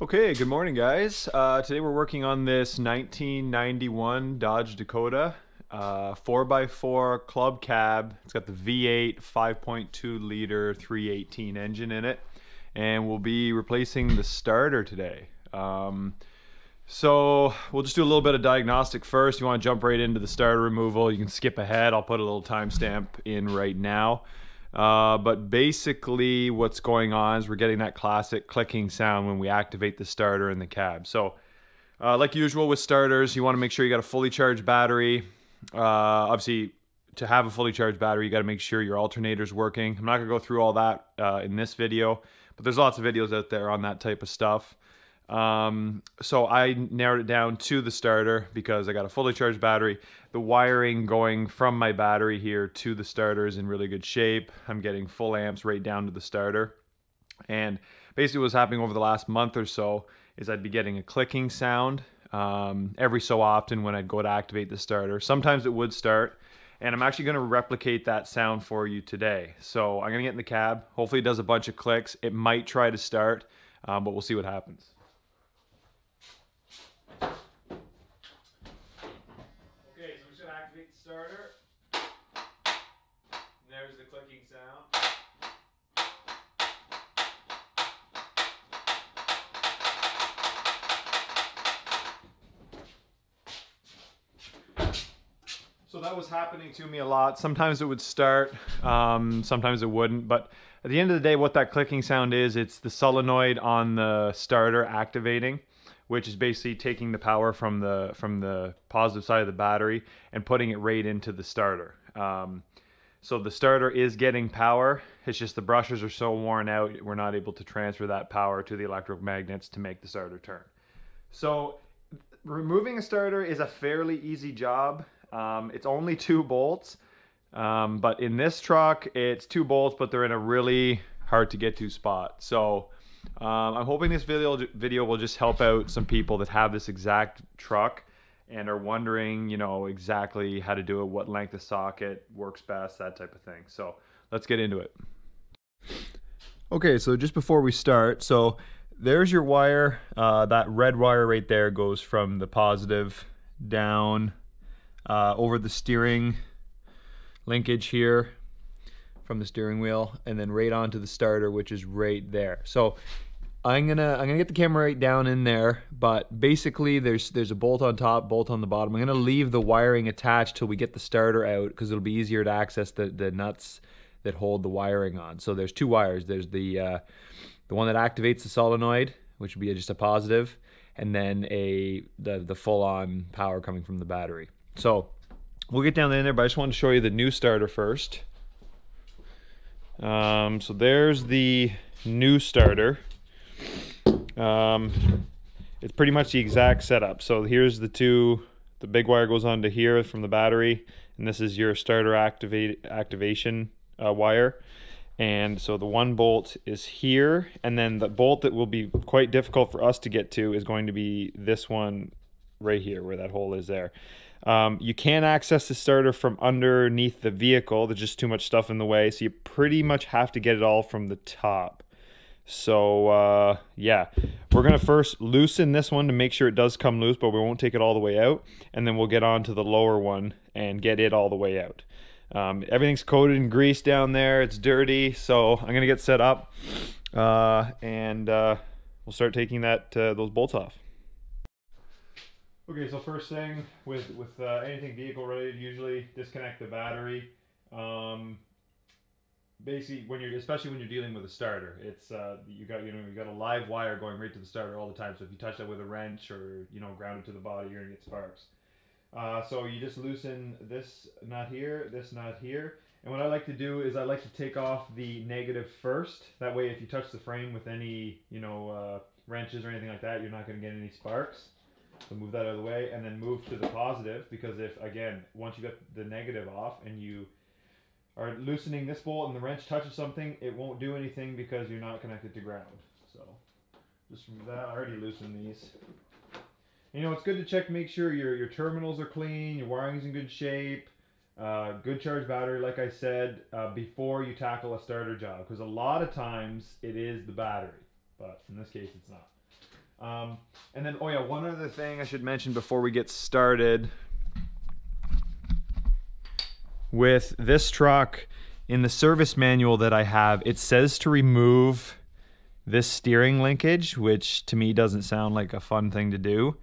Okay, good morning guys. Today we're working on this 1991 Dodge Dakota 4x4 club cab. It's got the V8 5.2 liter 318 engine in it, and we'll be replacing the starter today. So we'll just do a little bit of diagnostic first. You want to jump right into the starter removal, you can skip ahead. I'll put a little timestamp in right now. But basically what's going on is we're getting that classic clicking sound when we activate the starter in the cab. So like usual with starters, you want to make sure you got a fully charged battery. Obviously, to have a fully charged battery, you got to make sure your alternator's working. I'm not going to go through all that in this video, but there's lots of videos out there on that type of stuff. So I narrowed it down to the starter because I got a fully charged battery. The wiring going from my battery here to the starter is in really good shape. I'm getting full amps right down to the starter. And basically what's happening over the last month or so is I'd be getting a clicking sound every so often when I'd go to activate the starter. Sometimes it would start, and I'm actually going to replicate that sound for you today. So I'm going to get in the cab. Hopefully it does a bunch of clicks. It might try to start, but we'll see what happens. Activate the starter. And there's the clicking sound. So that was happening to me a lot. Sometimes it would start, sometimes it wouldn't, but at the end of the day, what that clicking sound is, it's the solenoid on the starter activating, which is basically taking the power from the positive side of the battery and putting it right into the starter. So the starter is getting power. It's just the brushes are so worn out, we're not able to transfer that power to the electromagnets to make the starter turn. So removing a starter is a fairly easy job. It's only 2 bolts, but in this truck, it's 2 bolts, but they're in a really hard to get to spot. So I'm hoping this video will just help out some people that have this exact truck and are wondering, you know, exactly how to do it, what length of socket works best, that type of thing. So let's get into it. Okay, so just before we start, so there's your wire. That red wire right there goes from the positive down over the steering linkage here from the steering wheel, and then right onto the starter, which is right there. So I'm gonna get the camera right down in there, but basically there's a bolt on top, bolt on the bottom. I'm gonna leave the wiring attached till we get the starter out, because it'll be easier to access the nuts that hold the wiring on. So there's 2 wires. There's the one that activates the solenoid, which would be just a positive, and then the full-on power coming from the battery. So we'll get down in there, but I just wanted to show you the new starter first. So there's the new starter. It's pretty much the exact setup. So here's the big wire goes onto here from the battery, and this is your starter activation wire. And so the 1 bolt is here, and then the bolt that will be quite difficult for us to get to is going to be this one right here, where that hole is there. You can't access the starter from underneath the vehicle. There's just too much stuff in the way, so you pretty much have to get it all from the top. So yeah, we're gonna first loosen this one to make sure it does come loose, but we won't take it all the way out, and then we'll get on to the lower one and get it all the way out. Everything's coated in grease down there. It's dirty, so I'm gonna get set up, and we'll start taking those bolts off. Okay, so first thing with anything vehicle related, usually disconnect the battery. Basically, especially when you're dealing with a starter, it's you got a live wire going right to the starter all the time. So if you touch that with a wrench or ground it to the body, you're gonna get sparks. So you just loosen this nut here, this nut here, and what I like to do is I like to take off the negative first. That way, if you touch the frame with any wrenches or anything like that, you're not gonna get any sparks. So move that out of the way, and then move to the positive, because once you get the negative off and you are loosening this bolt and the wrench touches something, it won't do anything because you're not connected to ground. So just remove that. I already loosened these. It's good to check, make sure your terminals are clean, your wiring's in good shape, good charged battery, like I said, before you tackle a starter job, because a lot of times it is the battery, but in this case it's not. And then, oh yeah, one other thing I should mention before we get started. With this truck, in the service manual that I have, it says to remove this steering linkage, which to me doesn't sound like a fun thing to do,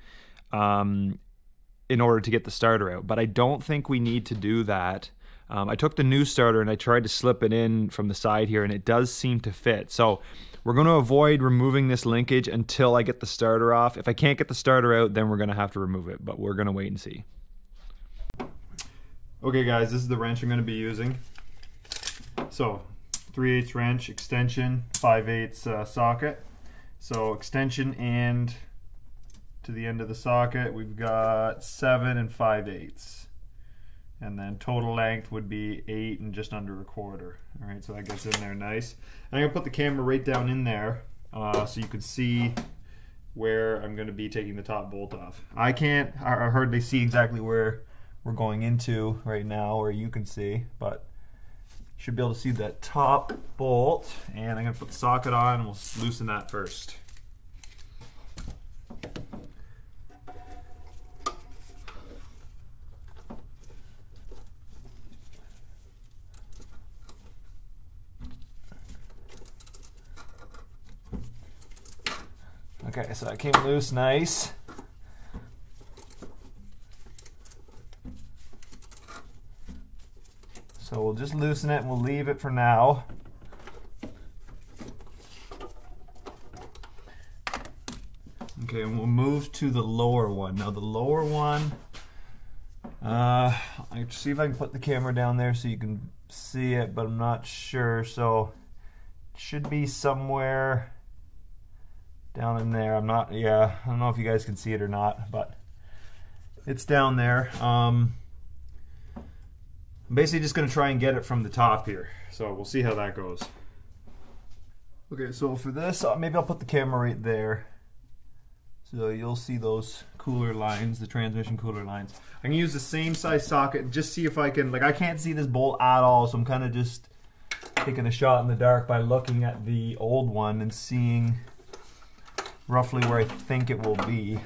in order to get the starter out. But I don't think we need to do that. I took the new starter and I tried to slip it in from the side here, and it does seem to fit. So we're going to avoid removing this linkage until I get the starter off. If I can't get the starter out, then we're going to have to remove it, but we're going to wait and see. Okay guys, this is the wrench I'm going to be using. So 3/8 wrench, extension, 5/8 socket. So extension and to the end of the socket we've got 7 and 5/8. And then total length would be 8 and just under 1/4. Alright, so that gets in there nice. And I'm going to put the camera right down in there so you can see where I'm going to be taking the top bolt off. I hardly see exactly where we're going into right now, or you can see, but you should be able to see that top bolt. And I'm going to put the socket on and we'll loosen that first. Okay, so that came loose nice. So we'll just loosen it and we'll leave it for now. Okay, and we'll move to the lower one. Now the lower one, I see if I can put the camera down there so you can see it, but I'm not sure. So it should be somewhere down in there. I don't know if you guys can see it or not, but it's down there. I'm basically just going to try and get it from the top here. So we'll see how that goes. Okay, so for this, maybe I'll put the camera right there. So you'll see those cooler lines, the transmission cooler lines. I'm going to use the same size socket and just see if I can, I can't see this bolt at all, so I'm kind of just taking a shot in the dark by looking at the old one and seeing roughly where I think it will be.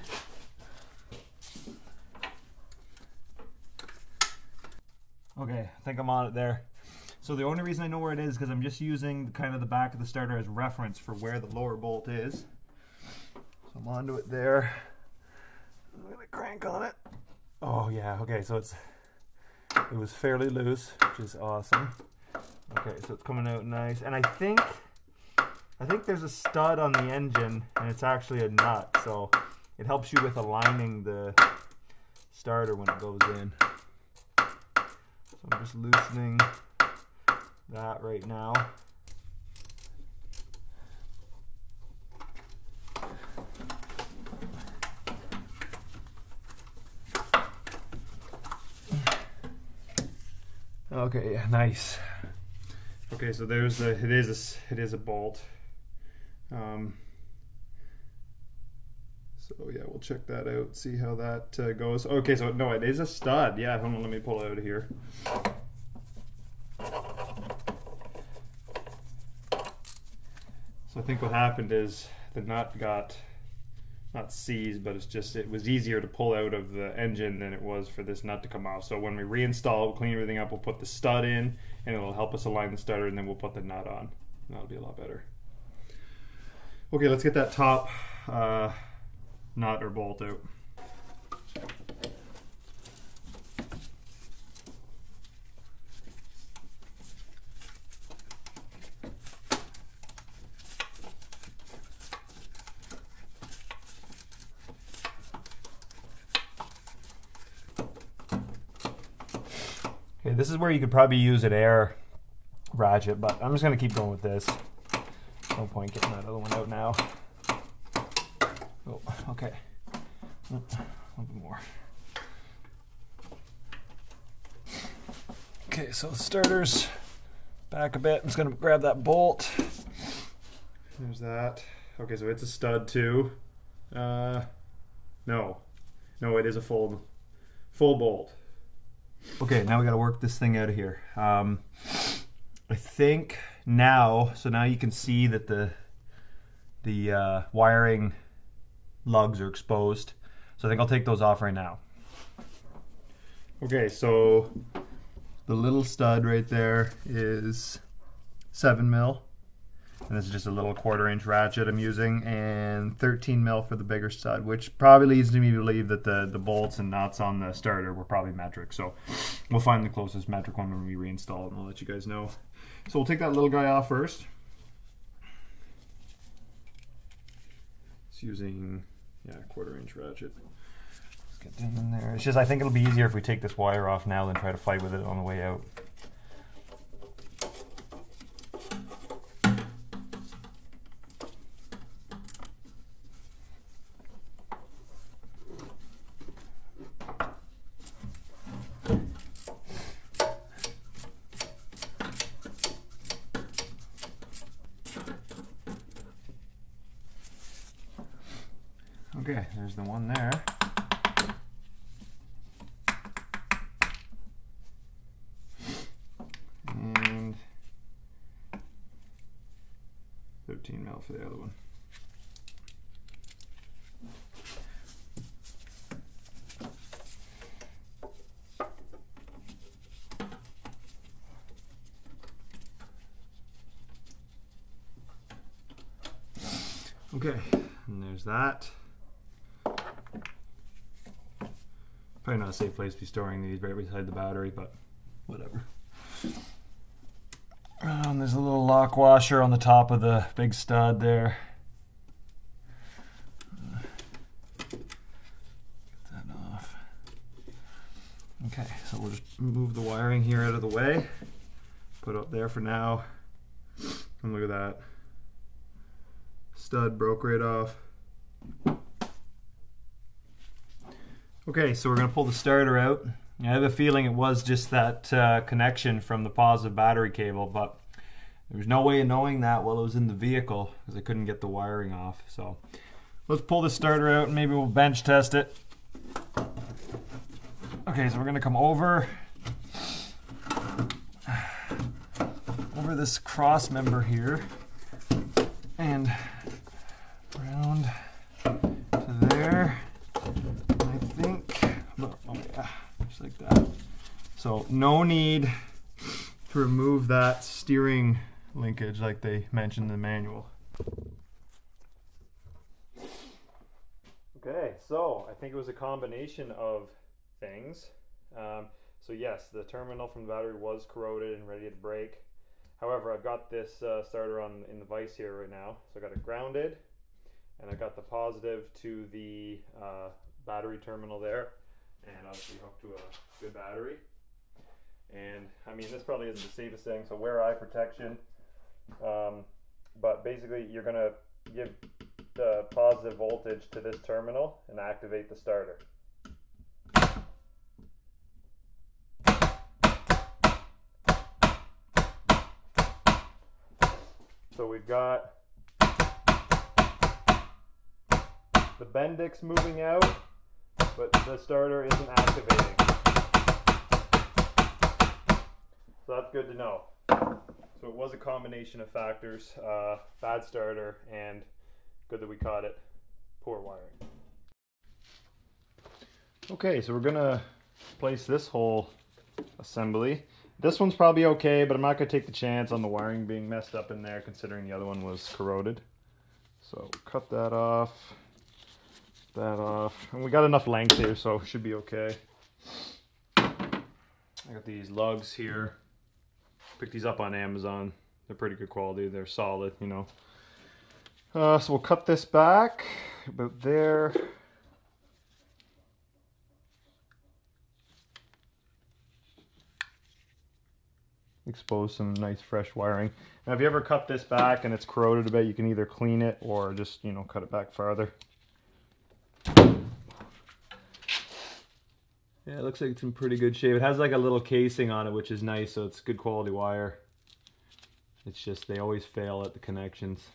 Okay, I think I'm on it there. So the only reason I know where it is because I'm just using kind of the back of the starter as reference for where the lower bolt is. So I'm onto it there. I'm gonna crank on it. Oh yeah, okay, so it was fairly loose, which is awesome. Okay, so it's coming out nice. And I think there's a stud on the engine and it's actually a nut, so it helps you with aligning the starter when it goes in. So I'm just loosening that right now. Okay, yeah, nice. Okay, so there's it is a bolt. So yeah, we'll check that out, see how that goes. Okay, so no, it is a stud. Yeah, hold on, let me pull it out of here. So I think what happened is the nut got not seized, but it was easier to pull out of the engine than it was for this nut to come off. So when we reinstall, we'll clean everything up, we'll put the stud in, and it'll help us align the starter, and then we'll put the nut on. That'll be a lot better. Okay, let's get that top nut or bolt out. Okay, this is where you could probably use an air ratchet, but I'm just going to keep going with this. No point getting that other one out now. Oh, okay. A little bit more. Okay, so the starter's back a bit. I'm just going to grab that bolt. There's that. Okay, so it's a stud too. No, it is a full bolt. Okay, now we got to work this thing out of here. I think now, so now you can see that the wiring lugs are exposed. So I think I'll take those off right now. Okay, so the little stud right there is 7 mil. And this is just a little 1/4 inch ratchet I'm using, and 13 mil for the bigger stud, which probably leads me to believe that the bolts and nuts on the starter were probably metric. So we'll find the closest metric one when we reinstall it, and I'll let you guys know. So we'll take that little guy off first. It's using, yeah, 1/4 inch ratchet. Let's get them in there. It's just, I think it'll be easier if we take this wire off now than try to fight with it on the way out. Okay, there's the one there. And 13 mil for the other one. Okay, and there's that. Probably not a safe place to be storing these right beside the battery, but whatever. There's a little lock washer on the top of the big stud there. Get that off. Okay, so we'll just move the wiring here out of the way. Put it up there for now. And look at that. Stud broke right off. Okay, so we're going to pull the starter out. I have a feeling it was just that connection from the positive battery cable, but there was no way of knowing that while it was in the vehicle because I couldn't get the wiring off. So let's pull the starter out and maybe we'll bench test it. Okay, so we're going to come over this cross member here and around to there. Oh yeah, just like that. So no need to remove that steering linkage like they mentioned in the manual. Okay, so I think it was a combination of things. So yes, the terminal from the battery was corroded and ready to break. However, I've got this starter in the vise here right now. So I got it grounded, and I got the positive to the battery terminal there, and obviously hooked to a good battery. And I mean, this probably isn't the safest thing, so wear eye protection. But basically, you're gonna give the positive voltage to this terminal and activate the starter. So we've got the Bendix moving out, but the starter isn't activating. So that's good to know. So it was a combination of factors, bad starter and good that we caught it, poor wiring. Okay, so we're gonna place this whole assembly. This one's probably okay, but I'm not gonna take the chance on the wiring being messed up in there considering the other one was corroded. So cut that off, and we got enough length here, so it should be okay. I got these lugs here. Picked these up on Amazon. They're pretty good quality. They're solid, you know. So we'll cut this back about there. Expose some nice fresh wiring. Now, if you ever cut this back and it's corroded a bit, you can either clean it or just, you know, cut it back farther. Yeah, it looks like it's in pretty good shape. It has like a little casing on it, which is nice, so it's good quality wire. It's just they always fail at the connections.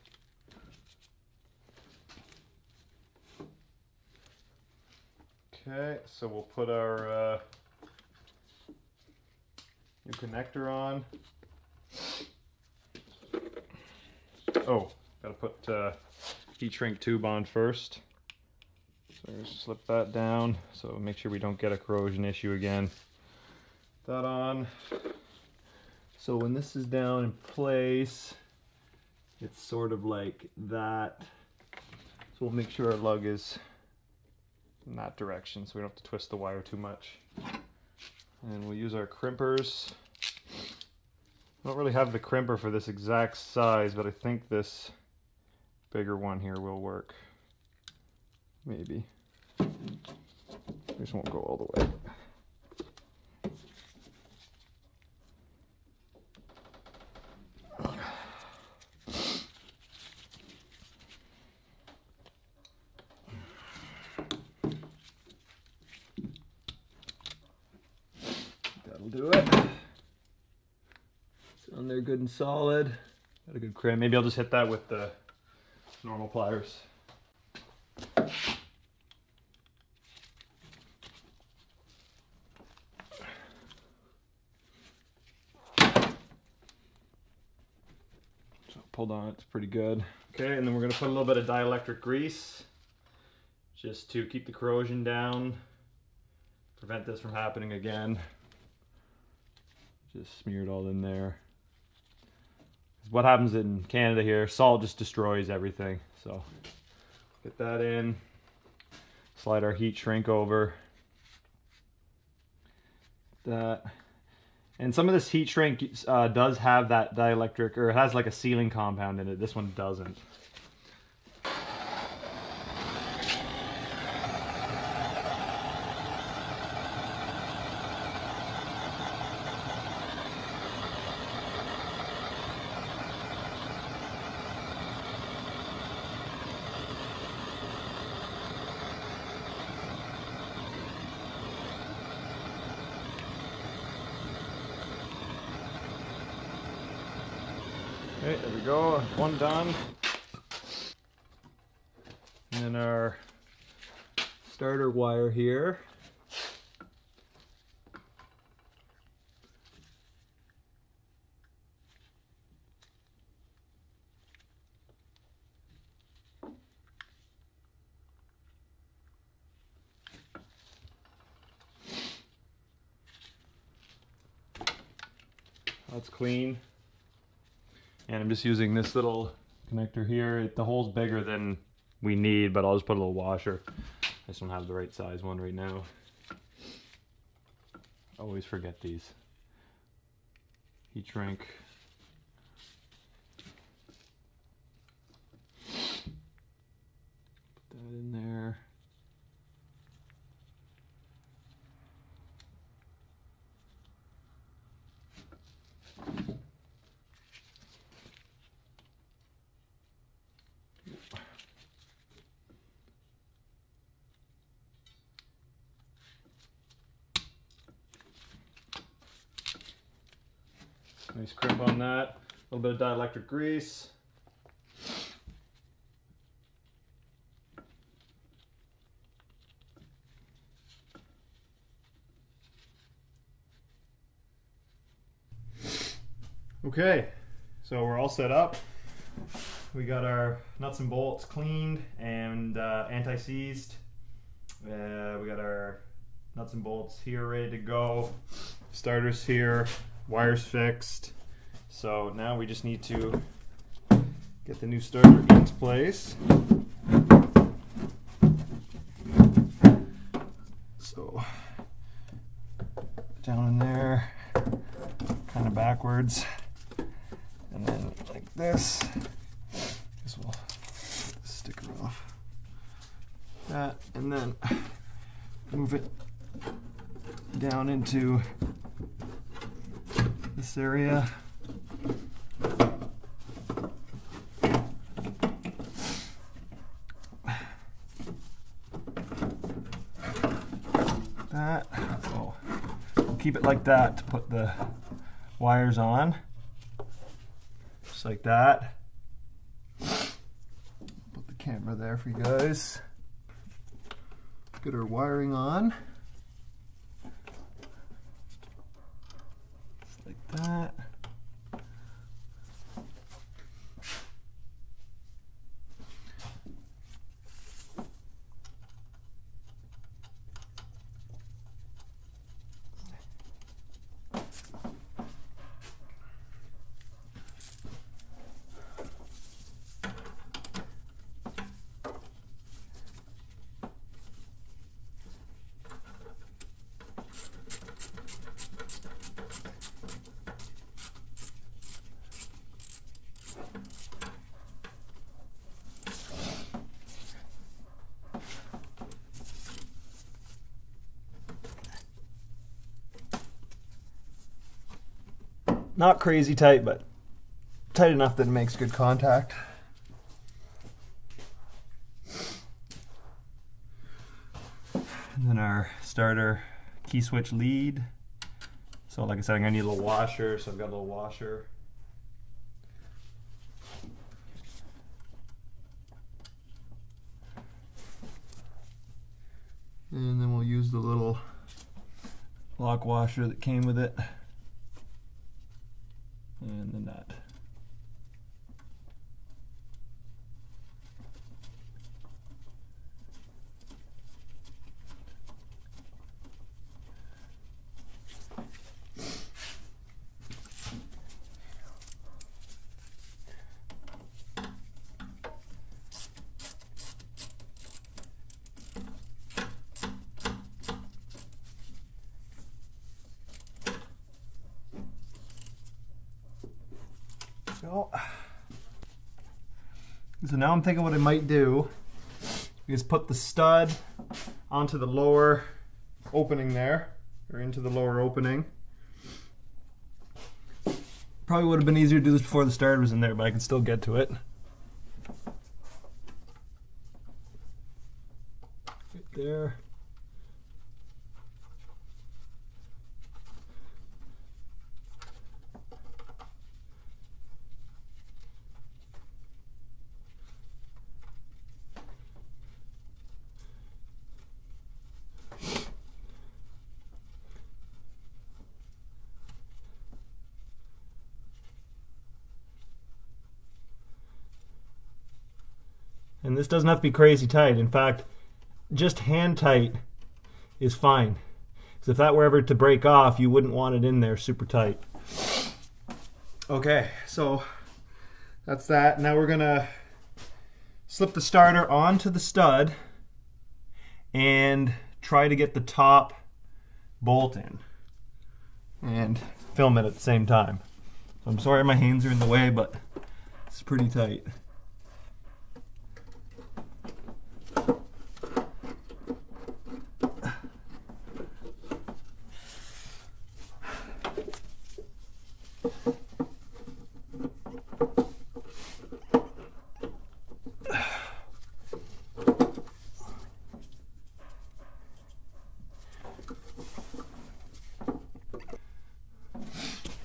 Okay, so we'll put our new connector on. Oh, gotta put heat shrink tube on first. So just slip that down, so make sure we don't get a corrosion issue again. That on. So when this is down in place, it's sort of like that. So we'll make sure our lug is in that direction so we don't have to twist the wire too much. And we'll use our crimpers. I don't really have the crimper for this exact size, but I think this bigger one here will work. Maybe. This won't go all the way. That'll do it. It's on there good and solid. Got a good crimp. Maybe I'll just hit that with the normal pliers. Pulled on, it's pretty good. Okay, and then we're gonna put a little bit of dielectric grease just to keep the corrosion down, prevent this from happening again. Just smear it all in there. What happens in Canada here, salt just destroys everything. So get that in, slide our heat shrink over. That. And some of this heat shrink does have that dielectric, or it has like a sealing compound in it. This one doesn't. Okay, there we go, one done. And then our starter wire here. That's clean. And I'm just using this little connector here. The hole's bigger than we need, but I'll just put a little washer. I just don't have the right size one right now. I always forget these. Heat shrink. Put that in there. Nice crimp on that. A little bit of dielectric grease. Okay, so we're all set up. We got our nuts and bolts cleaned and anti-seized. We got our nuts and bolts here ready to go. Starters here. Wires fixed. So now we just need to get the new starter into place. So down in there, kind of backwards, and then like this. This will stick her off. That, and then move it down into this area. That. So we'll keep it like that to put the wires on. Just like that. Put the camera there for you guys. Get our wiring on. That. Not crazy tight, but tight enough that it makes good contact. And then our starter key switch lead. So like I said, I'm gonna need a little washer, so I've got a little washer. And then we'll use the little lock washer that came with it. And the nut. So now I'm thinking what I might do is put the stud onto the lower opening there, or into the lower opening. Probably would have been easier to do this before the starter was in there, but I can still get to it. Right there. And this doesn't have to be crazy tight. In fact, just hand tight is fine. Because if that were ever to break off, you wouldn't want it in there super tight. Okay, so that's that. Now we're gonna slip the starter onto the stud and try to get the top bolt in and film it at the same time. So I'm sorry my hands are in the way, but it's pretty tight.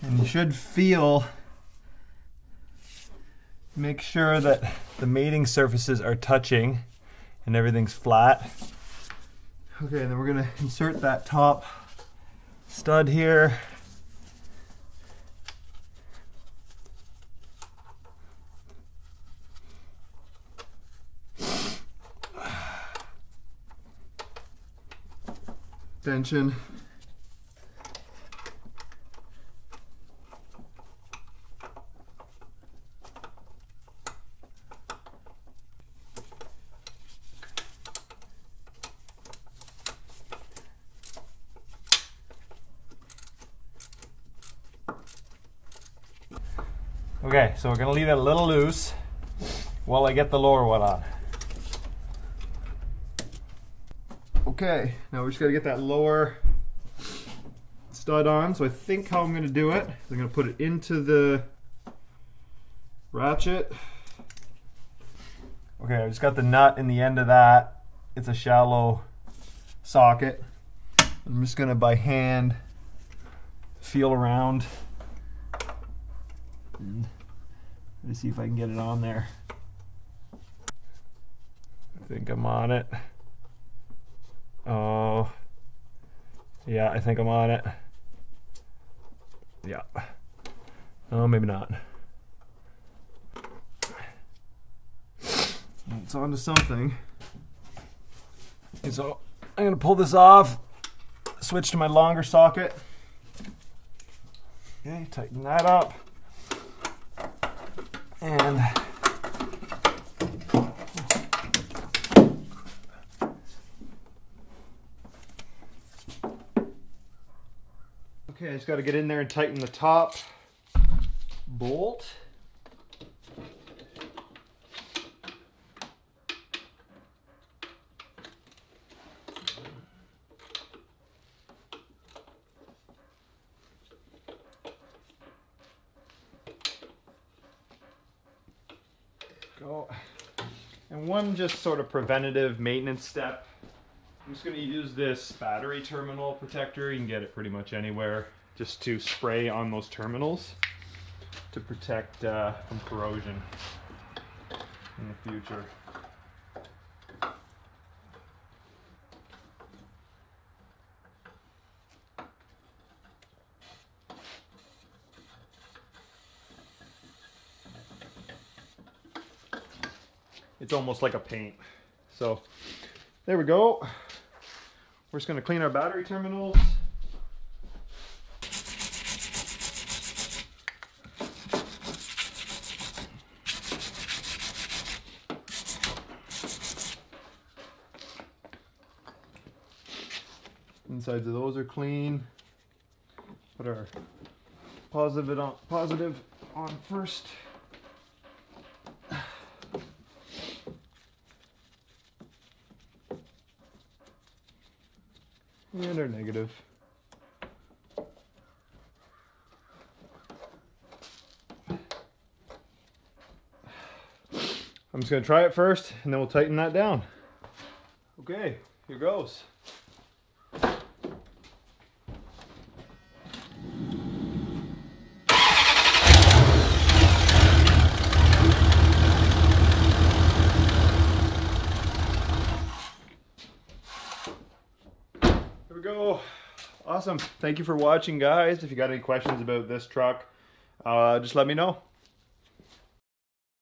And you should make sure that the mating surfaces are touching and everything's flat. Okay, and then we're gonna insert that top stud here. Tension. Okay, so we're going to leave it a little loose while I get the lower one on. Okay, now we're just got to get that lower stud on. So I think how I'm going to do it is I'm going to put it into the ratchet. Okay, I just got the nut in the end of that. It's a shallow socket. I'm just going to by hand feel around and let's see if I can get it on there. I think I'm on it. Oh, yeah, I think I'm on it. Yeah. Oh, maybe not. It's onto something. And so I'm gonna pull this off, switch to my longer socket. Okay, tighten that up. And okay, I just got to get in there and tighten the top bolt. And one just sort of preventative maintenance step. I'm just going to use this battery terminal protector. You can get it pretty much anywhere, just to spray on those terminals to protect from corrosion in the future. It's almost like a paint. So there we go. We're just going to clean our battery terminals. Insides of those are clean. Put our positive on first. And our negative. I'm just going to try it first and then we'll tighten that down. Okay, here goes. There we go. Awesome. Thank you for watching, guys. If you got any questions about this truck, just let me know.